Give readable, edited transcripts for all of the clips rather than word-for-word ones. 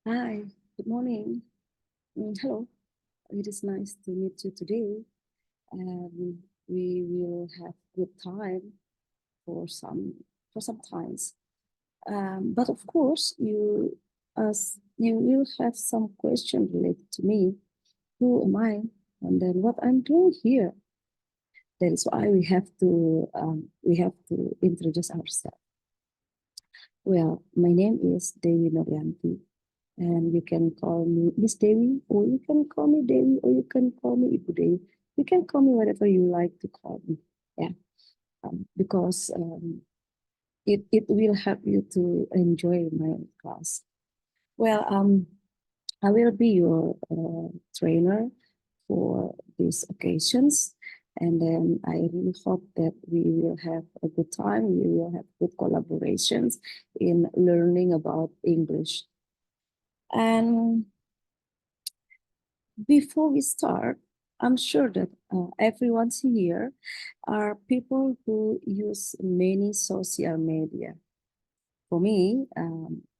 Hi, good morning. Hello, it is nice to meet you today. We will have good time for some times. But of course, you will have some question related to me. Who am I? And then what I'm doing here. That is why we have to introduce ourselves. Well, my name is Dewi Norianti. And you can call me Miss Dewi, or you can call me Dewi, or you can call me Ibu Dewi. You can call me whatever you like to call me. Yeah, because it will help you to enjoy my class. Well, I will be your trainer for these occasions. And then I really hope that we will have a good time. We will have good collaborations in learning about English. And before we start, I'm sure that everyone's here are people who use many social media. For me,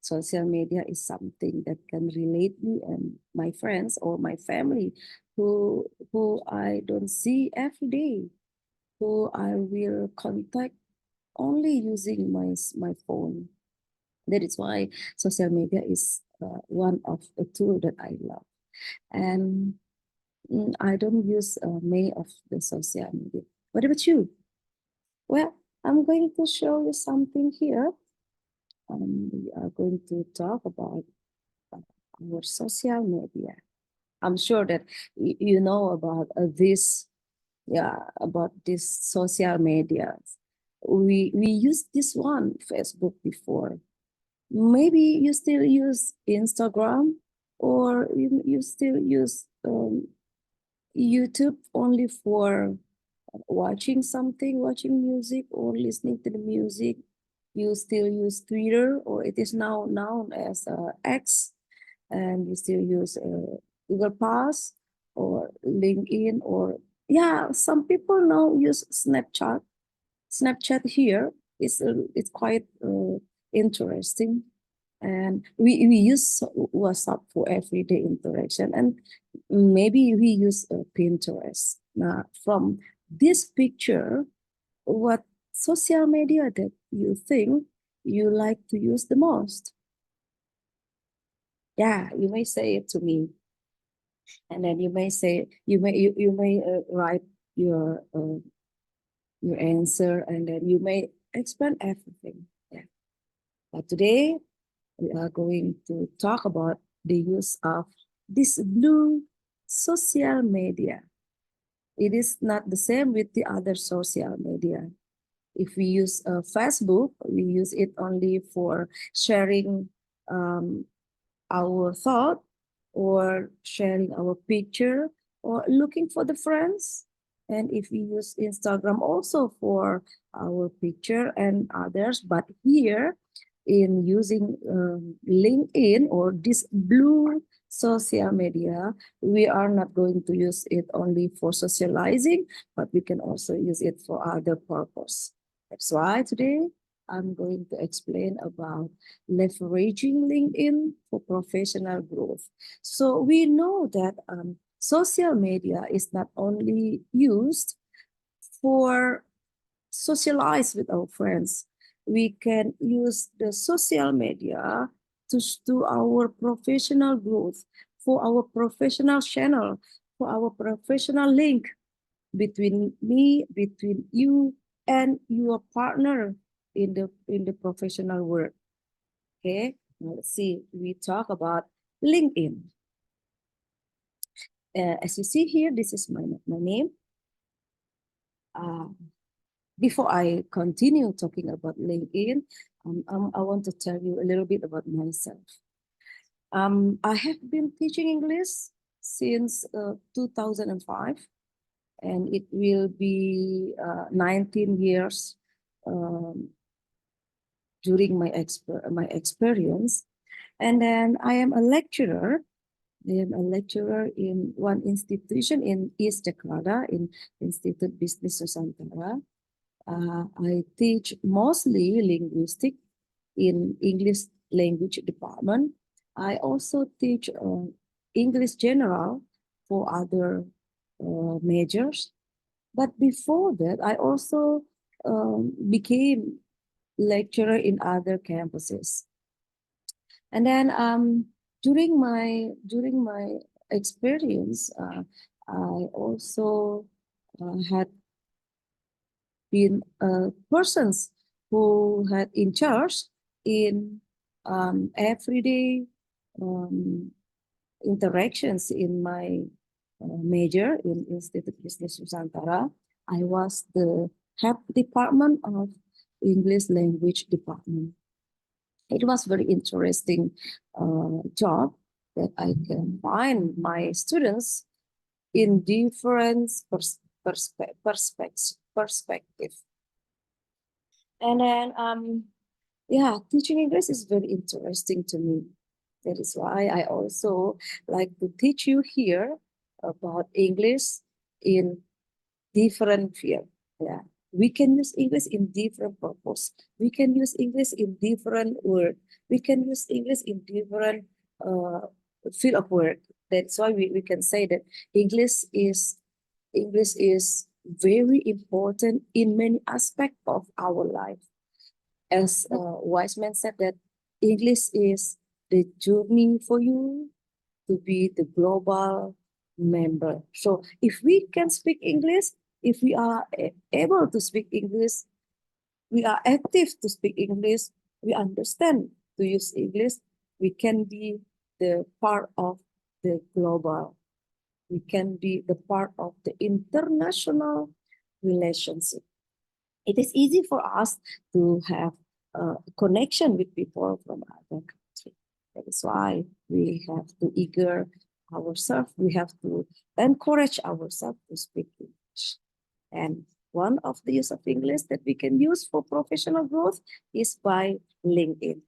social media is something that can relate me and my friends or my family who I don't see every day, who I will contact only using my phone. That is why social media is one of the tool that I love. And I don't use many of the social media. What about you? Well, I'm going to show you something here. We are going to talk about uh, our social media. I'm sure that you know about this social media. We used this one, Facebook, before. Maybe you still use Instagram, or you still use YouTube only for watching something, watching music or listening to the music. You still use Twitter, or it is now known as X, and you still use Google Plus or LinkedIn, or yeah, some people now use Snapchat. Snapchat here is it's quite interesting, and we use WhatsApp for everyday interaction, and maybe we use Pinterest. Now, from this picture, what social media that you think you like to use the most? Yeah, you may say it to me, and then you may write your uh, your answer, and then you may explain everything. Yeah. But today we are going to talk about the use of this blue social media. It is not the same with the other social media. If we use Facebook, we use it only for sharing um, our thought, or sharing our picture, or looking for the friends. And if we use Instagram also for our picture and others, but here in using LinkedIn or this blue social media, we are not going to use it only for socializing, but we can also use it for other purpose. That's why today I'm going to explain about leveraging LinkedIn for professional growth. So we know that social media is not only used for socialize with our friends. We can use the social media to our professional growth, for our professional channel, for our professional link between you and your partner in the professional work. Okay, now let's see. We talk about LinkedIn. As you see here, this is my name. Uh, Before I continue talking about LinkedIn, I want to tell you a little bit about myself. I have been teaching English since 2005, and it will be 19 years um, during my experience. And then I am a lecturer. I am a lecturer in one institution in East Jakarta, in Institute Business Nusantara. I teach mostly linguistic in English language department. I also teach English general for other majors. But before that, I also became lecturer in other campuses. And then during my experience, I also had been persons who had in charge in everyday um, interactions in my major in Institute Business Nusantara. I was the head department of English language department. It was very interesting job that I can find my students in different perspective. And then yeah, teaching English is very interesting to me. That is why I also like to teach you here about English in different field. Yeah, we can use English in different purpose. We can use English in different word. We can use English in different field of work. That's why we can say that English is English is very important in many aspects of our life. As wise man said that English is the journey for you to be the global member. So if we can speak English, if we are able to speak English, we are active to speak English, we understand to use English, we can be the part of the global. We can be the part of the international relationship. It is easy for us to have a connection with people from other countries. That is why we have to eager ourselves, we have to encourage ourselves to speak English. And one of the use of English that we can use for professional growth is by LinkedIn.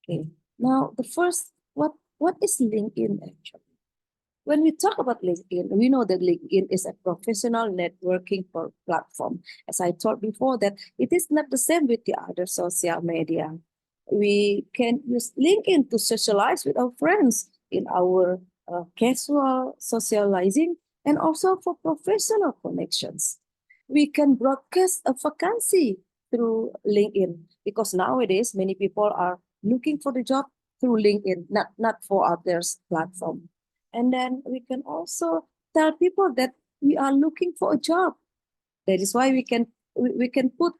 Okay. Now, the first, what is LinkedIn actually? When we talk about LinkedIn, we know that LinkedIn is a professional networking platform. As I told before, that it is not the same with the other social media. We can use LinkedIn to socialize with our friends in our casual socializing and also for professional connections. We can broadcast a vacancy through LinkedIn because nowadays many people are looking for the job through LinkedIn, not for others platform. And then we can also tell people that we are looking for a job. That is why we can put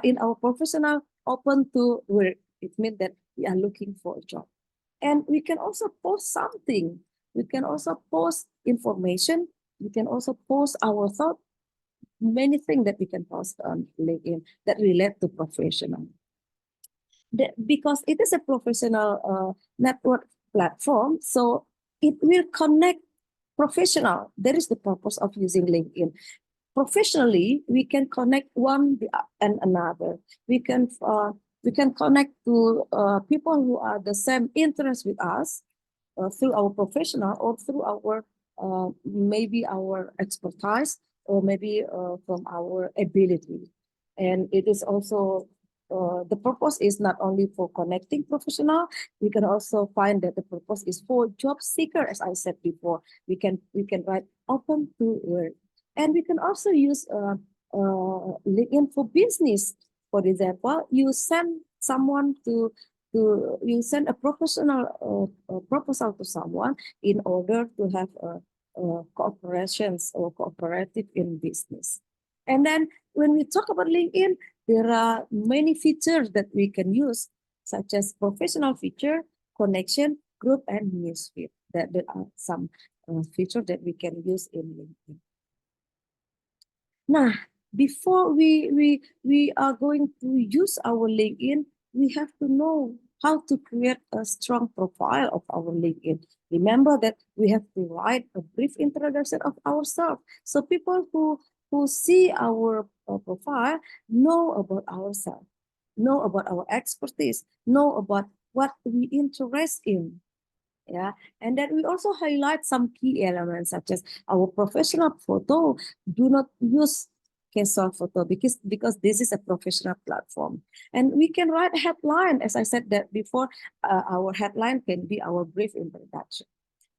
in our professional open to work. It means that we are looking for a job. And we can also post something. We can also post information. We can also post our thought. Many things that we can post on LinkedIn that relate to professional. Because it is a professional network platform, so it will connect professional. That is the purpose of using LinkedIn. Professionally, we can connect one and another. We can connect to people who are the same interest with us through our professional or through our maybe our expertise or maybe from our ability. And it is also the purpose is not only for connecting professional. We can also find that the purpose is for job seeker. As I said before, we can write open to work, and we can also use LinkedIn for business. For example, you send someone to you send a professional proposal to someone in order to have cooperations or cooperative in business. And then when we talk about LinkedIn, there are many features that we can use, such as professional feature, connection, group, and newsfeed. That there are some features that we can use in LinkedIn. Now, before we are going to use our LinkedIn, we have to know how to create a strong profile of our LinkedIn. Remember that we have to write a brief introduction of ourselves. So people who see our profile know about ourselves, know about our expertise, know about what we interest in. Yeah, and then we also highlight some key elements such as our professional photo. Do not use casual photo because this is a professional platform. And we can write a headline, as I said that before, our headline can be our brief introduction.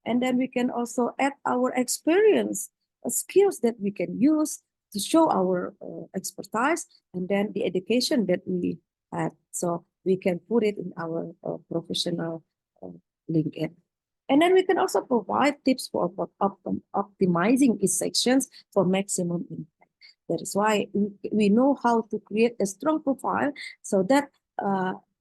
And then we can also add our experience, skills that we can use to show our expertise, and then the education that we had. So we can put it in our professional LinkedIn. And then we can also provide tips for optimizing each sections for maximum impact. That is why we know how to create a strong profile so that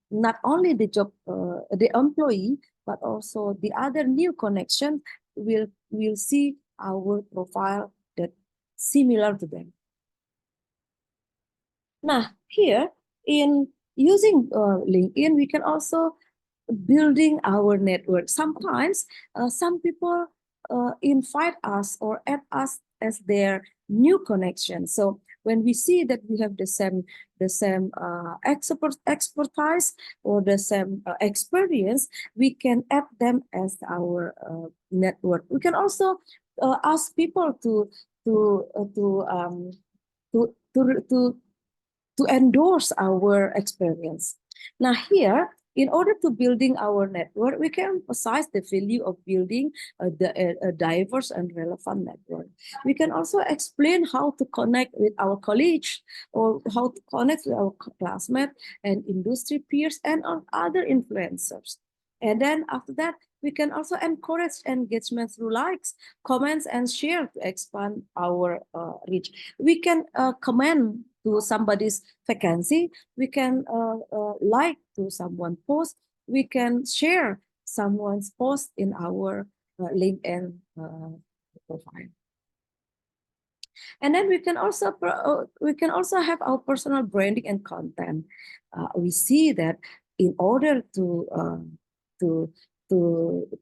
not only the employee, but also the other new connection will see our profile that similar to them. Now, here in using LinkedIn, we can also building our network. Sometimes some people invite us or add us as their new connection. So when we see that we have the same expertise or the same experience, we can add them as our network. We can also ask people to endorse our experience. Now here, in order to building our network, we can emphasize the value of building a diverse and relevant network. We can also explain how to connect with our colleagues or how to connect with our classmates and industry peers and other influencers. And then after that, we can also encourage engagement through likes, comments, and share to expand our reach. We can comment to somebody's vacancy. We can like to someone's post. We can share someone's post in our LinkedIn profile. And then we can also have our personal branding and content. We see that in order to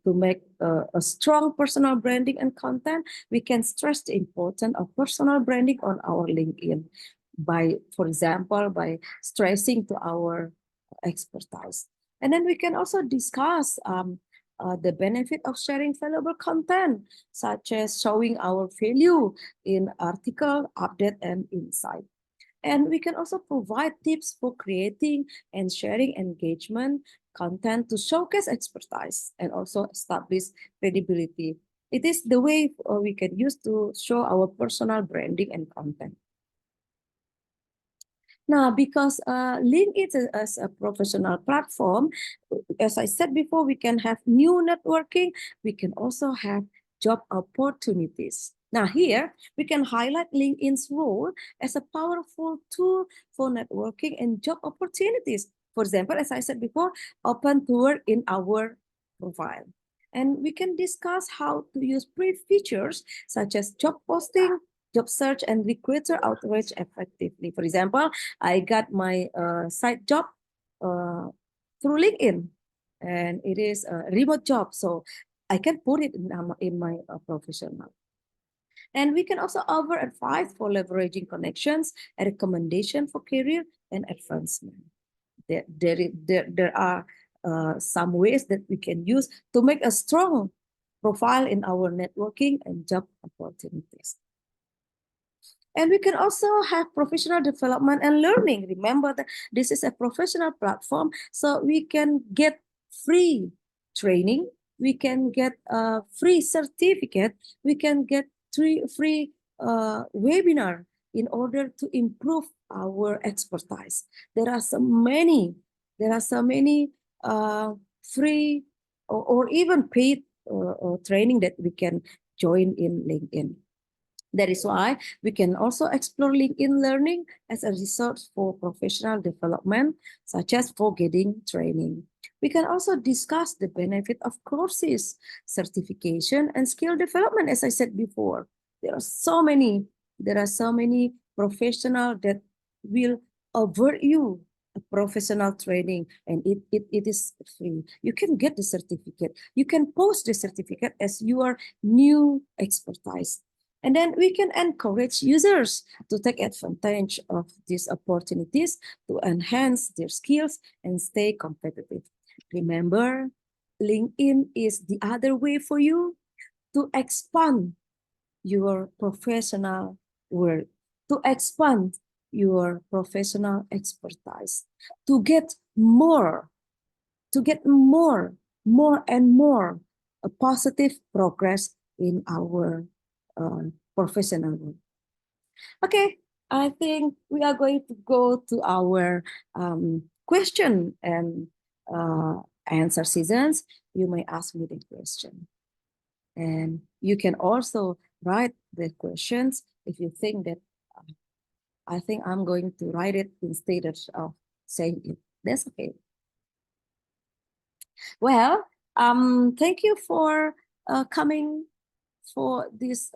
make a strong personal branding and content, we can stress the importance of personal branding on our LinkedIn by, for example, by stressing to our expertise. And then we can also discuss the benefit of sharing valuable content, such as showing our value in article, update, and insight. And we can also provide tips for creating and sharing engagement content to showcase expertise and also establish credibility. It is the way we can use to show our personal branding and content. Now, because LinkedIn is a professional platform, as I said before, we can have new networking. We can also have job opportunities. Now here, we can highlight LinkedIn's role as a powerful tool for networking and job opportunities. For example, as I said before, open to work in our profile. And we can discuss how to use pre-features such as job posting, job search, and recruiter outreach effectively. For example, I got my side job through LinkedIn, and it is a remote job, so I can put it in my professional. And we can also offer advice for leveraging connections, a recommendation for career and advancement. There are some ways that we can use to make a strong profile in our networking and job opportunities. And we can also have professional development and learning. Remember that this is a professional platform, so we can get free training, we can get a free certificate, we can get free webinar in order to improve our expertise. There are so many free or even paid training that we can join in LinkedIn. That is why we can also explore LinkedIn Learning as a resource for professional development, such as for getting training. We can also discuss the benefit of courses, certification, and skill development. As I said before, there are so many professionals that will offer you a professional training, and it is free. You can get the certificate. You can post the certificate as your new expertise. And then we can encourage users to take advantage of these opportunities to enhance their skills and stay competitive. Remember, LinkedIn is the other way for you to expand your professional work. to expand your professional expertise, to get more, more and more a positive progress in our professional work. Okay, I think we are going to go to our question and answer seasons. You may ask me the question. And you can also write the questions if you think that I think I'm going to write it instead of saying it. That's okay. Well, thank you for coming for this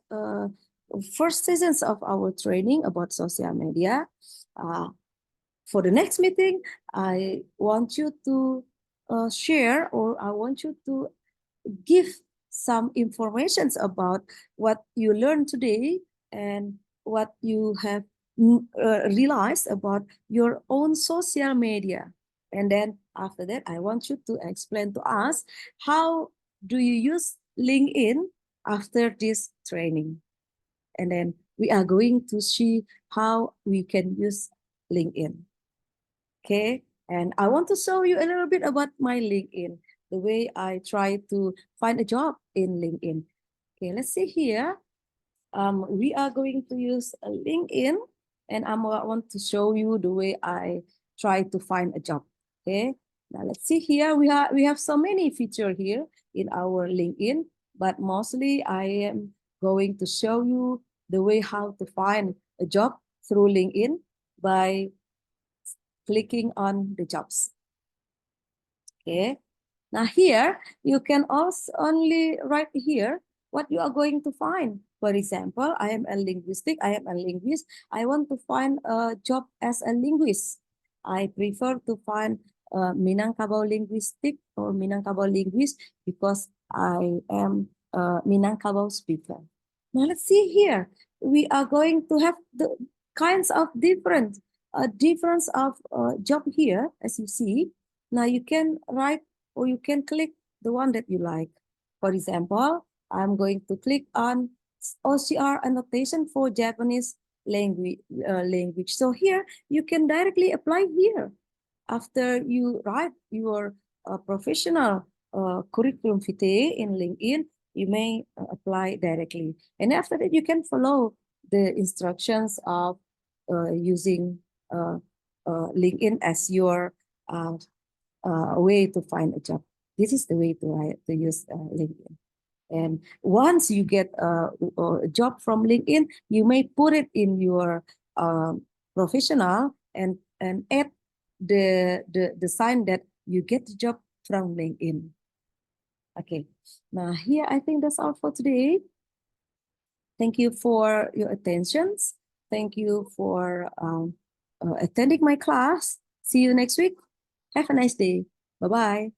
first seasons of our training about social media. For the next meeting, I want you to share, or I want you to give some informations about what you learned today and what you have realized about your own social media. And then after that, I want you to explain to us, how do you use LinkedIn after this training? And then we are going to see how we can use LinkedIn. Okay, and I want to show you a little bit about my LinkedIn, the way I try to find a job in LinkedIn. Okay, let's see here. We are going to use a LinkedIn, and I want to show you the way I try to find a job. Okay, now let's see here. We have so many features here in our LinkedIn, but mostly I am going to show you the way how to find a job through LinkedIn by clicking on the jobs. Okay, now here you can also only write here what you are going to find. For example, I am a linguist. I want to find a job as a linguist. I prefer to find Minangkabau linguistic or Minangkabau linguist because I am a Minangkabau speaker. Now let's see here. We are going to have the kinds of difference of job here, as you see. Now you can write or you can click the one that you like. For example, I'm going to click on OCR annotation for Japanese language. So here you can directly apply here. After you write your professional curriculum vitae in LinkedIn, you may apply directly. And after that, you can follow the instructions of using LinkedIn as your way to find a job. This is the way to use LinkedIn. And once you get a job from LinkedIn, you may put it in your professional and add the sign that you get the job from LinkedIn. Okay, now here I think that's all for today. Thank you for your attention. Thank you for attending my class. See you next week. Have a nice day. Bye-bye.